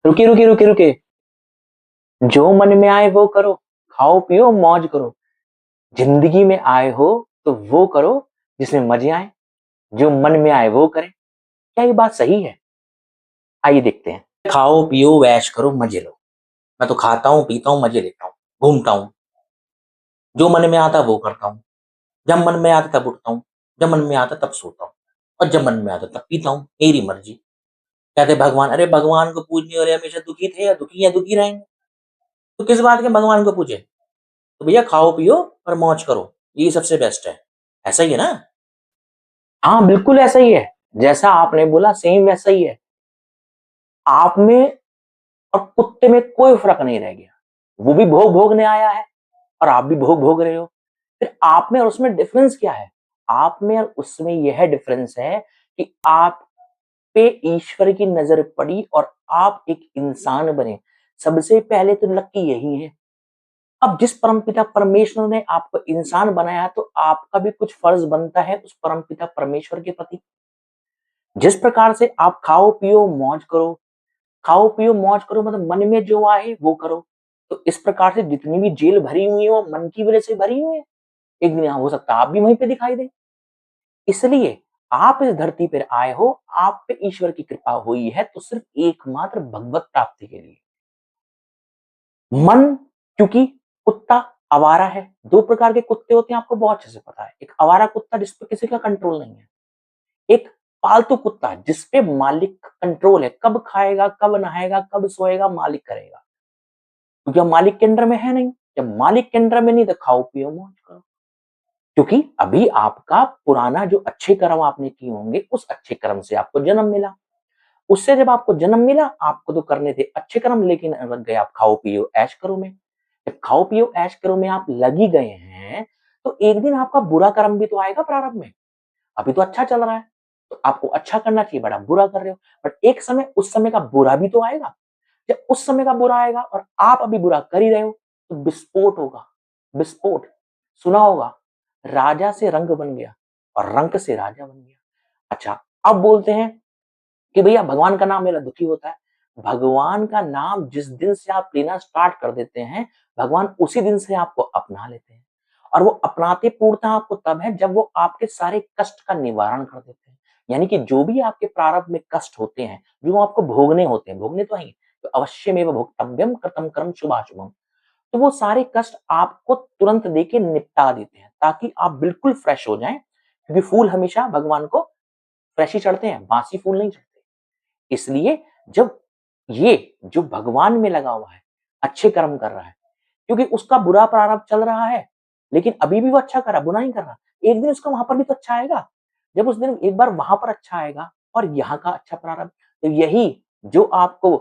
रुकिए रुकिए रुकिए रुकिए। जो मन में आए वो करो, खाओ पियो मौज करो। जिंदगी में आए हो तो वो करो जिसमें मजे आए। जो मन में आए वो करें। क्या ये बात सही है? आइए देखते हैं। खाओ पियो ऐश करो मजे लो। मैं तो खाता हूँ पीता हूँ मजे लेता हूँ, घूमता हूँ। जो मन में आता वो करता हूँ। जब मन में आता तब उठता हूँ, जब मन में आता तब सोता हूँ, और जब मन में आता तब पीता हूँ। मेरी मर्जी। कहते भगवान, अरे भगवान को पूजने वाले हमेशा दुखी थे या दुखी रहेंगे। तो किस बात के भगवान को पूजे? तो भैया खाओ पियो और मौज करो, ये सबसे बेस्ट है। ऐसा ही है ना? हाँ बिल्कुल ऐसा ही है। जैसा आपने बोला सेम वैसा ही है। आप में और कुत्ते में कोई फर्क नहीं रह गया। वो भी भोग भोगने आया है और आप भी भोग भोग रहे हो। फिर आप में और उसमें डिफरेंस क्या है? आप में और उसमें यह डिफरेंस है कि आप पे ईश्वर की नजर पड़ी और आप एक इंसान बने। सबसे पहले तो लकी यही है। अब जिस परमपिता परमेश्वर ने आपको इंसान बनाया तो आपका भी कुछ फर्ज बनता है उस परमपिता परमेश्वर के प्रति। जिस प्रकार से आप खाओ पियो मौज करो, खाओ पियो मौज करो मतलब मन में जो आए वो करो। तो इस प्रकार से जितनी भी जेल भरी हुई है वो मन की वजह से भरी हुई है। एक दिन हो सकता है आप भी वहीं पे दिखाई दे। इसलिए आप इस धरती पर आए हो, आप पे ईश्वर की कृपा हुई है तो सिर्फ एकमात्र भगवत प्राप्ति के लिए। मन, क्योंकि कुत्ता आवारा है। दो प्रकार के कुत्ते होते हैं आपको बहुत अच्छे से पता है। एक आवारा कुत्ता जिस पे किसी का कंट्रोल नहीं है, एक पालतू कुत्ता जिसपे मालिक का कंट्रोल है। कब खाएगा, कब नहाएगा, कब सोएगा, मालिक करेगा। क्योंकि अब मालिक के अंडर में है नहीं। जब मालिक के अंडर में नहीं तो खाओ पियो मौज करो। क्योंकि अभी आपका पुराना जो अच्छे कर्म आपने किए होंगे उस अच्छे कर्म से आपको जन्म मिला। उससे जब आपको जन्म मिला आपको तो करने थे अच्छे कर्म, लेकिन लग गए आप खाओ पियो ऐश करो में। जब खाओ पियो ऐश करो में आप लगी गए हैं तो एक दिन आपका बुरा कर्म भी तो आएगा प्रारंभ में। अभी तो अच्छा चल रहा है तो आपको अच्छा करना चाहिए, बड़ा बुरा कर रहे हो। बट एक समय उस समय का बुरा भी तो आएगा। जब उस समय का बुरा आएगा और आप अभी बुरा कर ही रहे हो तो विस्फोट होगा। विस्फोट सुना होगा, राजा से रंग बन गया और रंग से राजा बन गया। अच्छा, अब बोलते हैं कि भैया भगवान का नाम मेरा दुखी होता है। भगवान का नाम जिस दिन से आप लेना स्टार्ट कर देते हैं भगवान उसी दिन से आपको अपना लेते हैं। और वो अपनाते पूर्णतः आपको तब है जब वो आपके सारे कष्ट का निवारण कर देते हैं। यानी कि जो भी आपके प्रारब्ध में कष्ट होते हैं, जो आपको भोगने होते हैं, भोगने तो है तो अवश्य में भोक्तव्यम कृतम कर्म शुभाशुभम। तो वो सारे कष्ट आपको तुरंत देके निपटा देते हैं ताकि आप बिल्कुल फ्रेश हो जाएं। क्योंकि फूल हमेशा भगवान को फ्रेश ही चढ़ते हैं, बासी फूल नहीं चढ़ते। इसलिए जब ये जो भगवान में लगा हुआ है, अच्छे कर्म कर रहा है, क्योंकि उसका बुरा प्रारब्ध चल रहा है, लेकिन अभी भी वो अच्छा कर रहा है, बुरा नहीं कर रहा। एक दिन उसका वहां पर भी तो अच्छा आएगा। जब उस दिन एक बार वहां पर अच्छा आएगा और यहाँ का अच्छा प्रारब्ध, तो यही जो आपको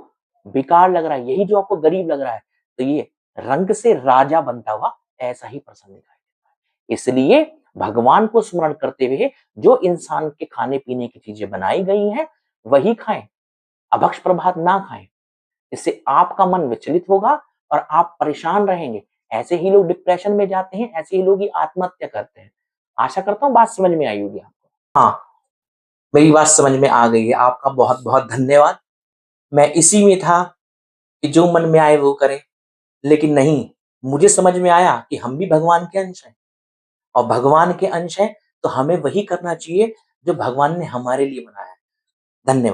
बेकार लग रहा है, यही जो आपको गरीब लग रहा है, तो ये रंग से राजा बनता हुआ ऐसा ही प्रसन्न दिखाई देता है। इसलिए भगवान को स्मरण करते हुए जो इंसान के खाने पीने की चीजें बनाई गई हैं वही खाएं, अभक्ष प्रभात ना खाएं। इससे आपका मन विचलित होगा और आप परेशान रहेंगे। ऐसे ही लोग डिप्रेशन में जाते हैं, ऐसे ही लोग ही आत्महत्या करते हैं। आशा करता हूँ बात समझ में आई होगी आपको। हाँ, मेरी बात समझ में आ गई है। आपका बहुत बहुत धन्यवाद। मैं इसी में था कि जो मन में आए वो करें, लेकिन नहीं, मुझे समझ में आया कि हम भी भगवान के अंश हैं और भगवान के अंश हैं तो हमें वही करना चाहिए जो भगवान ने हमारे लिए बनाया है। धन्यवाद।